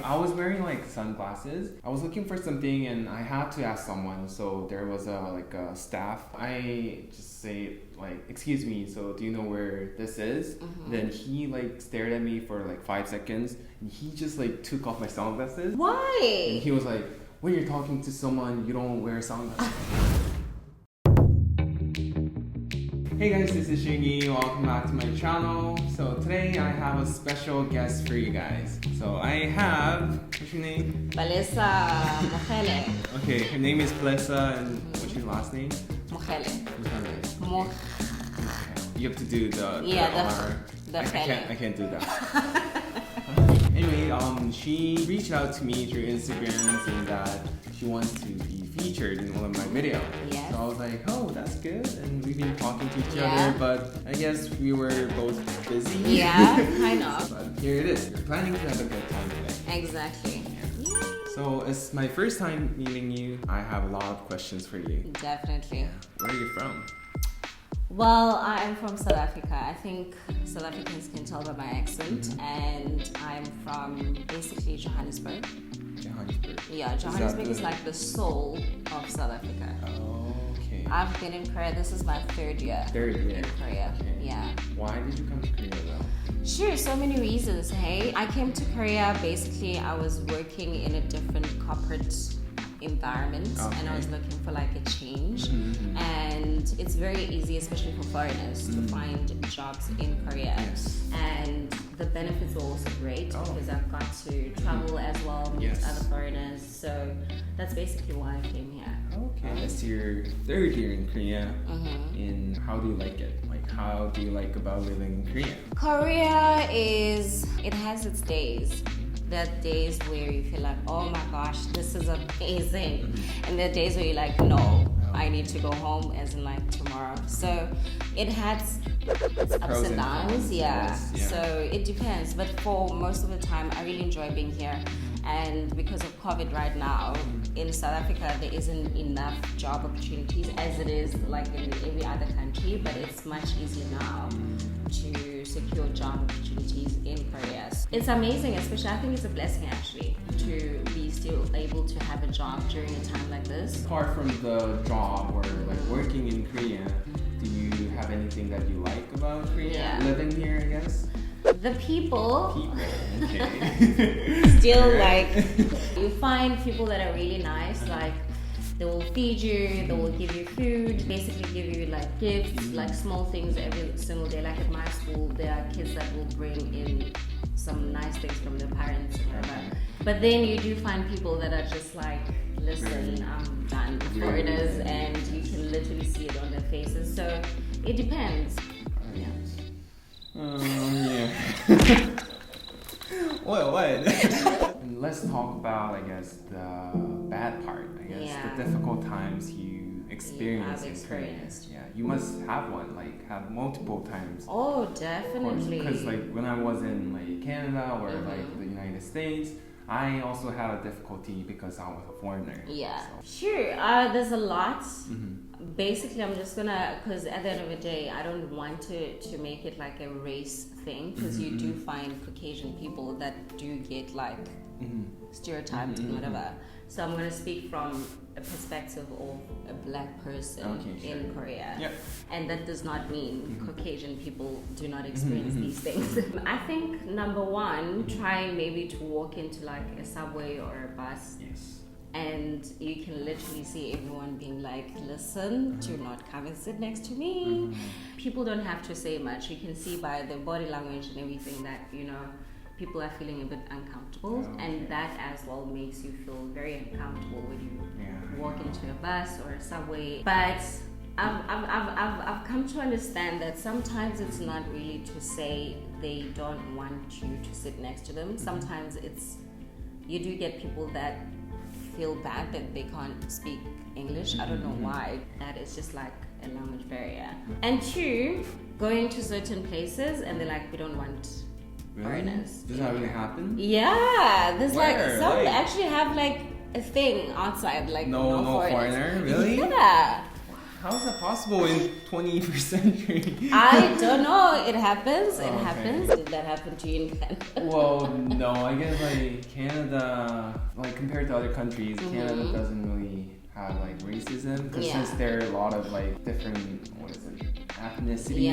I was wearing like sunglasses. I was looking for something and I had to ask someone. So there was a staff. I just say like, excuse me, so do you know where this is? Then he like stared at me for like 5 seconds and he just like took off my sunglasses. Why? And he was like, when you're talking to someone, you don't wear sunglasses. Hey guys, this is Joonki. Welcome back to my channel. So today I have a special guest for you guys. So I have, what's your name? Balesa Mokhele. Okay, her name is Balesa and what's your last name? Mokhele. Mokhele. You have to do the the I can't do that. Anyway, she reached out to me through Instagram saying that she wants to be featured in one of my videos. Yes. So I was like, oh, that's good. And we've been talking to each other, but I guess we were both busy. Yeah, kind of. But here it is. We're planning to have a good time today. Exactly. Yeah. So it's my first time meeting you. I have a lot of questions for you. Definitely. Where are you from? Well, I'm from South Africa. I think South Africans can tell by my accent. And I'm from basically Johannesburg. Johannesburg? Yeah, Johannesburg is like the soul of South Africa. Oh, okay. I've been in Korea. This is my third year. In Korea. Okay. Yeah. Why did you come to Korea though? Sure, so many reasons. Hey, I came to Korea. Basically, I was working in a different corporate environment, and I was looking for like a change. And it's very easy, especially for foreigners, to find jobs in Korea. Yes. And the benefits were also great because I've got to travel as well, meet other foreigners. So that's basically why I came here. Okay, that's your third year in Korea. And how do you like it? Like, how do you like about living in Korea? Korea it has its days. There are days where you feel like, oh my gosh, this is amazing. And there are days where you're like, no, I need to go home as in like tomorrow. So it has its ups and downs, So it depends. But for most of the time, I really enjoy being here. And because of COVID right now, in South Africa, there isn't enough job opportunities as it is like in every other country, but it's much easier now to secure job opportunities in Korea. It's amazing, especially I think it's a blessing actually to be still able to have a job during a time like this. Apart from the job or like working in Korea, do you have anything that you like about Korea? Living here, I guess? The people. Okay. Still like, you find people that are really nice, like they will feed you, they will give you food, basically give you like gifts, like small things every single day. Like at my school, there are kids that will bring in some nice things from their parents or whatever. But then you do find people that are just like, listen, I'm done with foreigners, and you can literally see it on their faces. So it depends. What? And let's talk about, I guess, the bad part. I guess the difficult times you experienced in Korea. Yeah, you must have one, like have multiple times. Oh, definitely. Because like when I was in like Canada or like the United States, I also had a difficulty because I was a foreigner. Yeah, sure. There's a lot. Basically, I'm just gonna, because at the end of the day, I don't want to make it like a race thing, because you do find Caucasian people that do get like stereotyped and whatever. So I'm gonna speak from a perspective of a black person in Korea. And that does not mean Caucasian people do not experience these things. I think number one, try maybe to walk into like a subway or a bus. And you can literally see everyone being like, listen, do not come and sit next to me. People don't have to say much. You can see by their body language and everything that, you know, people are feeling a bit uncomfortable. And that as well makes you feel very uncomfortable when you walk into a bus or a subway. But I've come to understand that sometimes it's not really to say they don't want you to sit next to them. Sometimes you do get people that feel bad that they can't speak English. I don't know why. That is just like a language barrier. And two, going to certain places and they're like, we don't want foreigners. Does that really happen? Yeah, there's Where? like some actually have like a thing outside, like no foreigner. Really? Yeah. how is that possible in 21st century? I don't know. It happens. It okay. happens. Did that happen to you in Canada? Well, no. I guess like Canada, like compared to other countries, Canada doesn't really have like racism because since there are a lot of like different ethnicity.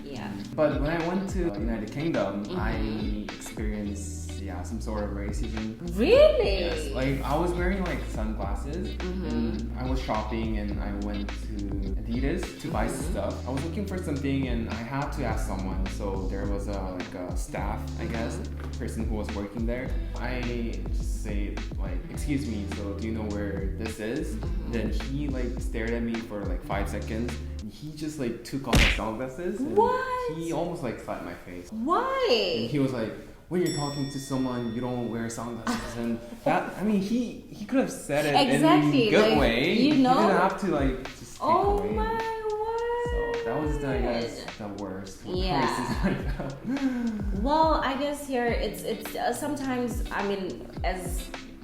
Yeah. But when I went to United Kingdom, I experienced some sort of racism. Really? Yes. Like I was wearing like sunglasses and I was shopping and I went to Adidas to buy stuff. I was looking for something and I had to ask someone. So there was a staff, I guess, person who was working there. I just say like, excuse me, so do you know where this is? Then he like stared at me for like 5 seconds. He just like took off his sunglasses. And what? He almost like slapped my face. Why? And he was like, when you're talking to someone, you don't wear sunglasses. And that, I mean, he could have said it in a good like, way. You know? He didn't have to like just take away. My word. So that was I guess the worst. Yeah. Well, I guess here it's sometimes, I mean, as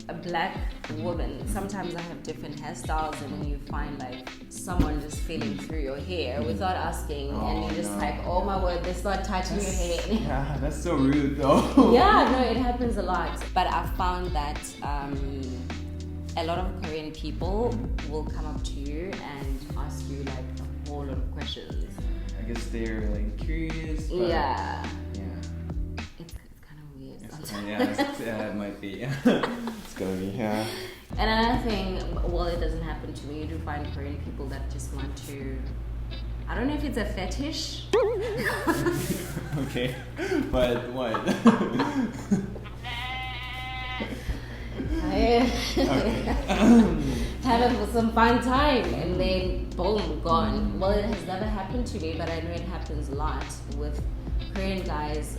a black woman, sometimes I have different hairstyles, and when you find like someone just feeling through your hair without asking, and you're just like, oh my word, they start touching your hair. Yeah, that's so rude though. Yeah, no, it happens a lot. But I've found that a lot of Korean people will come up to you and ask you like a whole lot of questions. I guess they're like curious. But Yeah. It's kind of weird. Yeah, it might be. It's gonna be, yeah. And another thing, well, it doesn't happen to me. You do find Korean people that just want to, I don't know if it's a fetish. Okay, but what? Have it for some fun time and then boom, gone. Well, it has never happened to me, but I know it happens a lot with Korean guys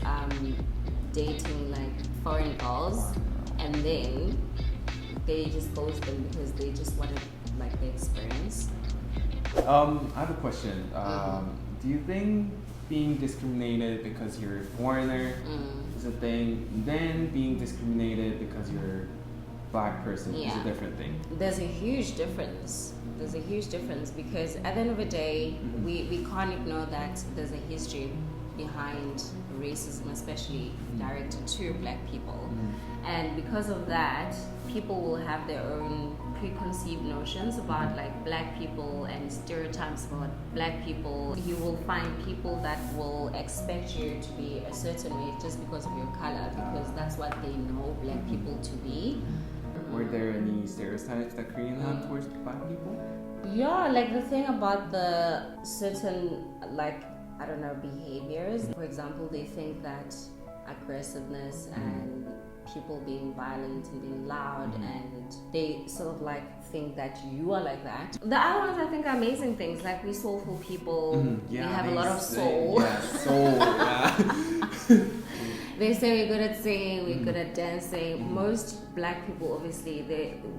dating like foreign girls, and then they just ghost them because they just wanted like the experience. I have a question. Do you think being discriminated because you're a foreigner is a thing, then being discriminated because you're a black person is a different thing? There's a huge difference. There's a huge difference because at the end of the day, we can't ignore that there's a history behind racism, especially directed to black people. And because of that, people will have their own preconceived notions about like black people and stereotypes about black people. You will find people that will expect you to be a certain way just because of your color, because that's what they know black people to be. Were there any stereotypes that Koreans have towards black people? Yeah, like the thing about the certain, like, I don't know, behaviors. For example, they think that aggressiveness and people being violent and being loud, and they sort of like think that you are like that. The other ones I think are amazing things, like we soulful people, we have a lot of soul. Yeah, soul, yeah. They say we're good at singing, we're good at dancing. Most black people, obviously,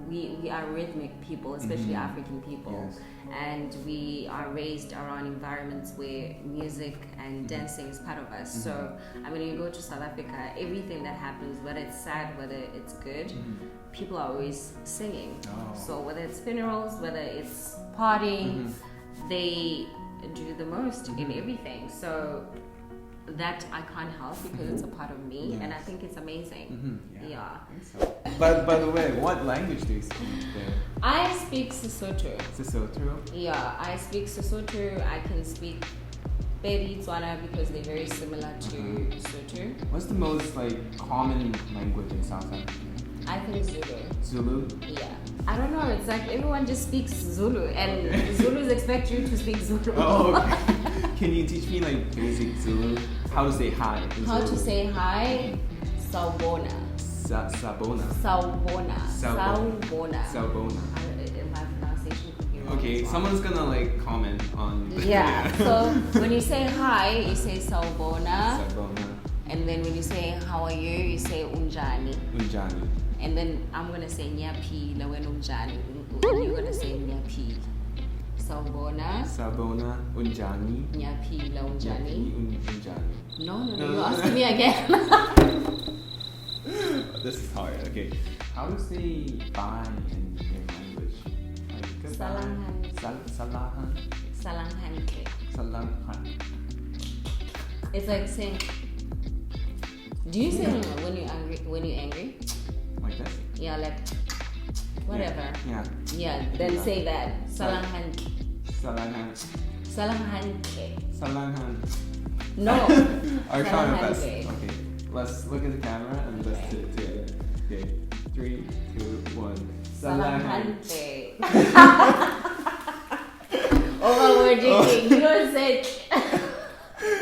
we are rhythmic people, especially African people. Yes. And we are raised around environments where music and dancing is part of us. So, I mean, you go to South Africa, everything that happens, whether it's sad, whether it's good, people are always singing. So whether it's funerals, whether it's partying, they do the most in everything. So that I can't help because it's a part of me, and I think it's amazing. Yeah. I think so. But by the way, what language do you speak there? I speak Sesotho. Sesotho? Yeah, I speak Sesotho. I can speak Pedi, Tswana, because they're very similar to Sotho. What's the most like common language in South Africa? I think Zulu. Zulu? Yeah. I don't know, it's like everyone just speaks Zulu, and Zulus expect you to speak Zulu. Oh, okay. Can you teach me like basic Zulu? How to say hi in How Zulu? to say hi? Sawubona. Sabona. Sawubona. Sawubona. Sawubona. My pronunciation could be wrong. Okay, someone's gonna like comment on. Yeah. So when you say hi, you say Sawubona. Sabona. And then when you say how are you say unjani. Unjani. And then I'm gonna say nyaphila when unjani. You're gonna say nyaphila. Sawubona. Sabona. Unjani. Nyaphila unjani. Unjani. No, you're asking me again. This is hard. Okay. How to say bye in your language? Goodbye. Salahan. Salanghanke. Salahan. It's like saying. Do you say when you're angry? When you're angry? Like this? Yeah, like whatever. Yeah. Yeah. Then say that. Salanghanke. Salahan. Salanghanke. Salahan. No. I'll try my best. Salanghanke. Okay. Let's look at the camera and let's do it together. Okay. 3, 2, 1. Salahan. Salanghanke. Oh, we're drinking. You don't say.